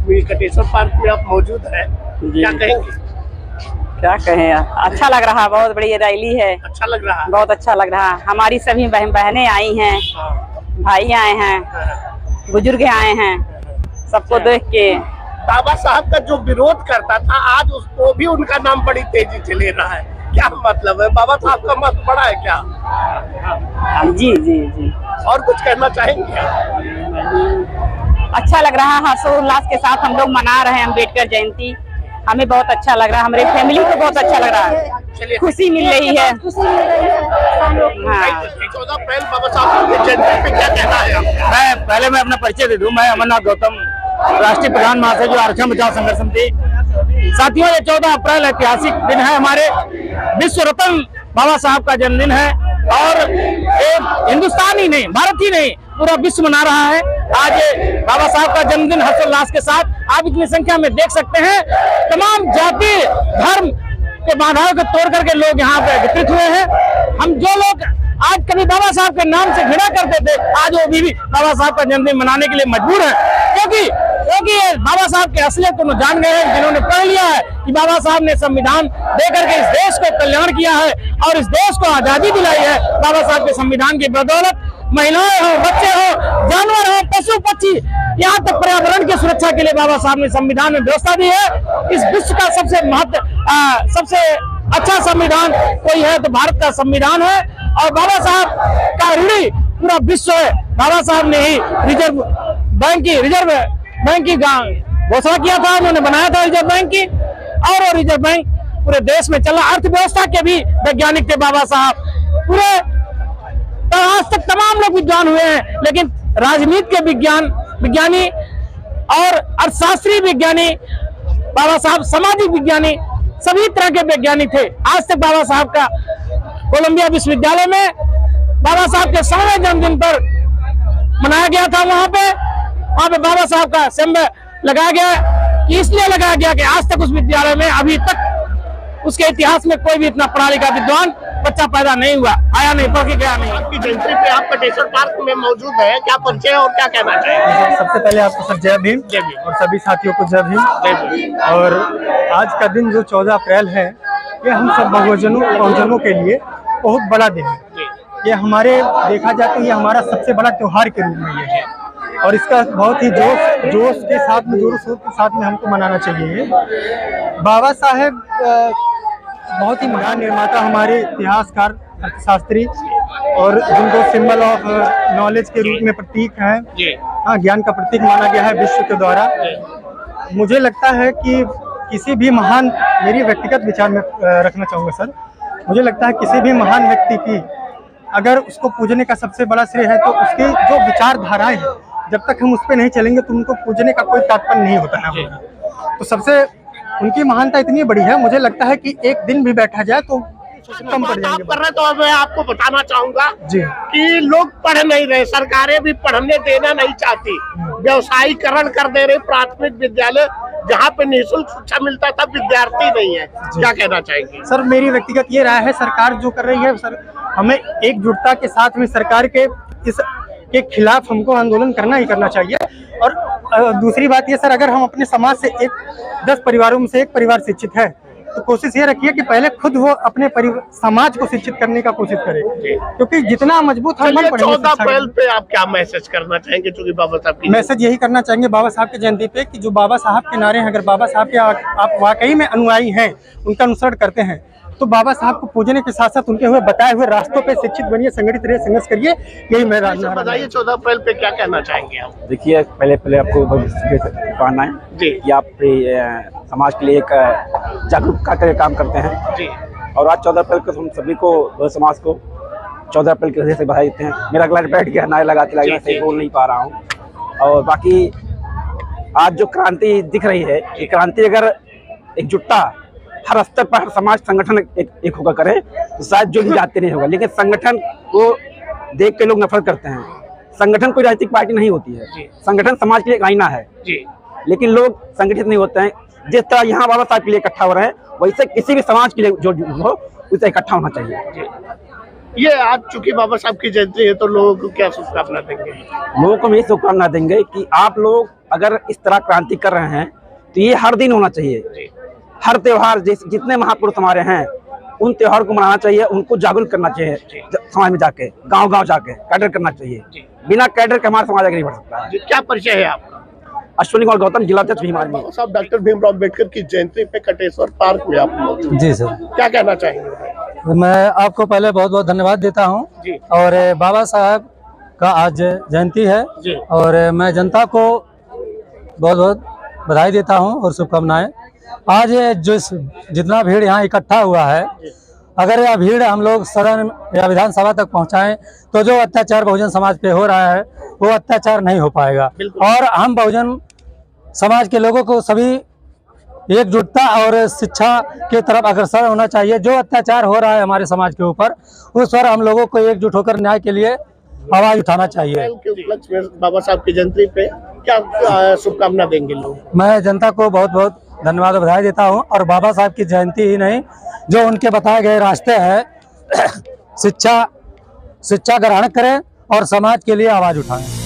Venkateshwara park में आप मौजूद है, क्या कहेंगे? क्या कहें, अच्छा लग रहा है, बहुत बड़ी रैली है। अच्छा लग रहा है, बहुत अच्छा लग रहा है। हमारी सभी बहनें आई हैं, भाई आए हैं, बुजुर्ग आए हैं, सबको देख के। बाबा साहब का जो विरोध करता था, आज उसको भी उनका नाम बड़ी तेजी से ले रहा है, क्या मतलब है? बाबा साहब का मत बड़ा है क्या? जी जी जी। और कुछ कहना चाहेंगे? अच्छा लग रहा है, हर्षोल्लास के साथ हम लोग मना रहे हैं अम्बेडकर जयंती। हमें बहुत अच्छा लग रहा है, हमारी फैमिली को बहुत अच्छा लग रहा है, खुशी मिल रही है। 14 अप्रैल बाबा साहब की जयंती पे क्या कहना है आपका? मैं अपना परिचय दे दूं। मैं अमरनाथ गौतम, राष्ट्रीय प्रधान महासचिव जो आरक्षण बचाओ संघर्ष समिति। साथियों, ये 14 अप्रैल ऐतिहासिक दिन है, हमारे विश्व रत्न बाबा साहब का जन्मदिन है और एक हिंदुस्तान ही नहीं, भारत ही नहीं, पूरा विश्व मना रहा है आज बाबा साहब का जन्मदिन हर्षोल्लास के साथ। आप इतनी संख्या में देख सकते हैं, तमाम जाति धर्म के बाधाओं को तोड़ करके लोग यहाँ पे एकत्रित हुए हैं। हम जो लोग आज कभी बाबा साहब के नाम से घृणा करते थे, आज वो भी बाबा साहब का जन्मदिन मनाने के लिए मजबूर है, क्योंकि बाबा साहब के असलियत को जान गए हैं, जिन्होंने पढ़ लिया है कि बाबा साहब ने संविधान देकर के इस देश को कल्याण किया है और इस देश को आजादी दिलाई है। बाबा साहब के संविधान की बदौलत महिलाएं हो, बच्चे हो, जानवर हो, पशु पक्षी, यहाँ तक पर्यावरण की सुरक्षा के लिए बाबा साहब ने संविधान में व्यवस्था दी है। इस विश्व का सबसे अच्छा संविधान कोई है तो भारत का संविधान है और बाबा साहब का ऋणी पूरा विश्व है। बाबा साहब ने ही रिजर्व बैंक की घोषणा किया था, उन्होंने बनाया था रिजर्व बैंक की, और वो रिजर्व बैंक पूरे देश में चला। अर्थव्यवस्था के भी वैज्ञानिक थे बाबा साहब, पूरे आज तक तमाम लोग विद्वान हुए हैं, लेकिन राजनीति के विज्ञानी और अर्थशास्त्री विज्ञानी बाबा साहब, सामाजिक विज्ञानी, सभी तरह के वैज्ञानिक थे। आज तक बाबा साहब का कोलंबिया विश्वविद्यालय में बाबा साहब के 100वें जन्मदिन पर मनाया गया था। वहां पे बाबा साहब का स्तंभ लगाया गया, कि इसलिए लगाया गया कि आज तक उस विद्यालय में अभी तक उसके इतिहास में कोई भी इतना पढ़ा लिखा विद्वान बच्चा पैदा नहीं हुआ, आया नहीं, पढ़ के गया नहीं। आपकी जयंती पे आप वेंकटेश्वर पार्क में मौजूद है, क्या परिचय और क्या कहना चाहेंगे? सबसे पहले आपको सर जय भीम और सभी साथियों को जय भीम। और आज का दिन जो 14 अप्रैल है, ये हम सब बहुजनों के लिए बहुत बड़ा दिन है। ये हमारे देखा जाए तो ये हमारा सबसे बड़ा त्योहार के रूप में ये है और इसका बहुत ही जोश के साथ में, जोर शोर के साथ में हमको मनाना चाहिए। बाबा साहेब बहुत ही महान निर्माता, हमारे इतिहासकार, अर्थशास्त्री, और जिनको सिंबल ऑफ नॉलेज के रूप में प्रतीक है, हाँ, ज्ञान का प्रतीक माना गया है विश्व के द्वारा। मुझे लगता है कि किसी भी महान, मेरी व्यक्तिगत विचार में रखना चाहूँगा सर, मुझे लगता है किसी भी महान व्यक्ति की अगर उसको पूजने का सबसे बड़ा श्रेय है तो उसकी जो विचारधाराएं हैं, जब तक हम उस पर नहीं चलेंगे तो उनको पूजने का कोई तात्पर्य नहीं होता है। तो सबसे उनकी महानता इतनी बड़ी है, मुझे लगता है कि एक दिन भी बैठा जाए तो कम पड़ जाएंगे। आप कर रहे तो मैं आपको बताना चाहूंगा जी कि लोग पढ़ नहीं रहे, सरकारें भी पढ़ने देना नहीं चाहती, व्यवसायीकरण कर दे रही। प्राथमिक विद्यालय जहाँ पे निःशुल्क शिक्षा मिलता था, विद्यार्थी नहीं है, क्या कहना चाहेंगे? सर, मेरी व्यक्तिगत ये राय है, सरकार जो कर रही है सर, हमें एकजुटता के साथ में सरकार के के खिलाफ हमको आंदोलन करना ही करना चाहिए। और दूसरी बात ये सर, अगर हम अपने समाज से 10 परिवारों में से एक परिवार शिक्षित है तो कोशिश ये रखिए कि पहले खुद वो अपने समाज को शिक्षित करने का कोशिश करे, क्योंकि जितना मजबूत हम बन पड़ेंगे। 14 अप्रैल पे आप क्या मैसेज करना चाहेंगे? क्योंकि बाबा साहब की मैसेज यही करना चाहेंगे बाबा साहब की जयंती पे कि जो बाबा साहब के नारे हैं, अगर बाबा साहब के आप वाकई में अनुयायी हैं, उनका अनुसरण करते हैं, तो बाबा साहब को पूजने के साथ साथ उनके हुए बताए हुए रास्तों पे शिक्षित बनिए, संगठित रहिए, संघर्ष करिए। यही मेरा बताइए, 14 अप्रैल पे क्या कहना चाहेंगे आप? देखिए, पहले आपको कहना है कि आप समाज के लिए एक जागरूकता का काम करते हैं जी। और आज 14 अप्रैल को हम सभी को, समाज को 14 अप्रैल की वजह से बधाई देते हैं। मेरा गला बैठ गया, नारे लगाते से बोल नहीं पा रहा हूँ। और बाकी आज जो क्रांति दिख रही है, ये क्रांति अगर एकजुटता हर स्तर पर, हर समाज संगठन एक होकर करे तो शायद जो भी जाते नहीं होगा। लेकिन संगठन को देख के लोग नफरत करते हैं। संगठन कोई राजनीतिक पार्टी नहीं होती है, संगठन समाज के लिए एक आईना है जी। लेकिन लोग संगठित नहीं होते हैं। जिस तरह यहाँ बाबा साहब के लिए इकट्ठा हो रहे हैं, वैसे किसी भी समाज के लिए जो हो, उसे इकट्ठा होना चाहिए। ये आज चूंकि बाबा साहब की जयंती है तो लोगों को क्या शुभकामना देंगे? लोगों को हम ये शुभकामना देंगे कि आप लोग अगर इस तरह क्रांति कर रहे हैं तो ये हर दिन होना चाहिए। हर त्योहार जितने महापुरुष हमारे हैं उन त्योहार को मनाना चाहिए, उनको जागरूक करना चाहिए, समाज में जाके गांव-गांव जाके कैडर करना चाहिए। बिना कैडर के हमारा समाज आगे नहीं बढ़ सकता है। क्या परिचय है आपका? अश्विनी कुमार गौतम, जिला अध्यक्ष भीम आर्मी। साहब, डॉक्टर भीमराव अम्बेडकर की जयंती पे कटेश्वर पार्क में आप लोग, जी सर, क्या कहना चाहेंगे? मैं आपको पहले बहुत बहुत धन्यवाद देता हूं। जी। और बाबा साहब का आज जयंती है जी। और मैं जनता को बहुत बहुत बधाई देता हूं और शुभकामनाएं। आज जितना भीड़ यहाँ इकट्ठा हुआ है, अगर यह भीड़ हम लोग सदन या विधानसभा तक पहुंचाएं तो जो अत्याचार बहुजन समाज पे हो रहा है वो अत्याचार नहीं हो पाएगा। और हम बहुजन समाज के लोगों को सभी एकजुटता और शिक्षा की तरफ अग्रसर होना चाहिए। जो अत्याचार हो रहा है हमारे समाज के ऊपर, उस पर हम लोगों को एकजुट होकर न्याय के लिए आवाज उठाना चाहिए। के उपलक्ष्य में बाबा साहब की जयंती पे क्या शुभकामना देंगे लोग? मैं जनता को बहुत बहुत धन्यवाद और बधाई देता हूं। और बाबा साहब की जयंती ही नहीं, जो उनके बताए गए रास्ते हैं, शिक्षा ग्रहण करें और समाज के लिए आवाज उठाएं।